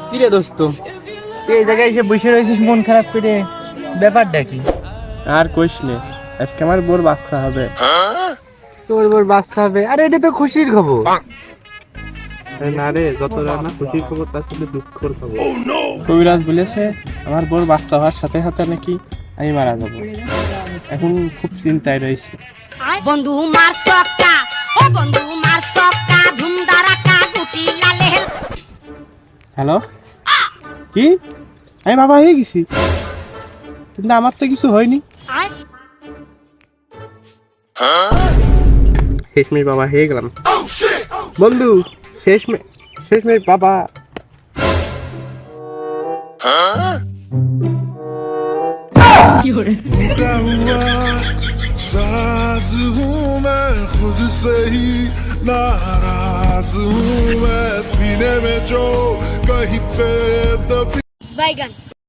কিরে দোস্ত, এই জায়গায় এসে বসে রয়েছিস মন খারাপ করে, ব্যাপারটা কি? আর কইস নে, আজকে আমার বোর বাচ্চা হবে। তোর বোর বাচ্চা হবে? আরে এটা তো খুশির খবর। না রে, যতটা না খুশির খবর তার সাথে দুঃখের খবর। কবিরাজ বলেছে আমার বোর বাচ্চা হওয়ার সাথে সাথে নাকি আমি মারা যাবো। এখন খুব চিন্তায় রয়েছে। বন্ধু মার সক্কা, ও বন্ধু মার সক্কা, ধুমধারাকা গুটি লালে। হ্যালো, কি? আমি বাবা হয়ে গেছি, কিন্তু আমার তো কিছু হয়নি। শেষমেশ বাবা হয়ে গেলাম বন্ধু, শেষমেশ বাবা। टूटा हुआ साज हूँ मैं खुद से ही नाराज हूँ मैं सीने में जो कहीं पे दबी बैगन।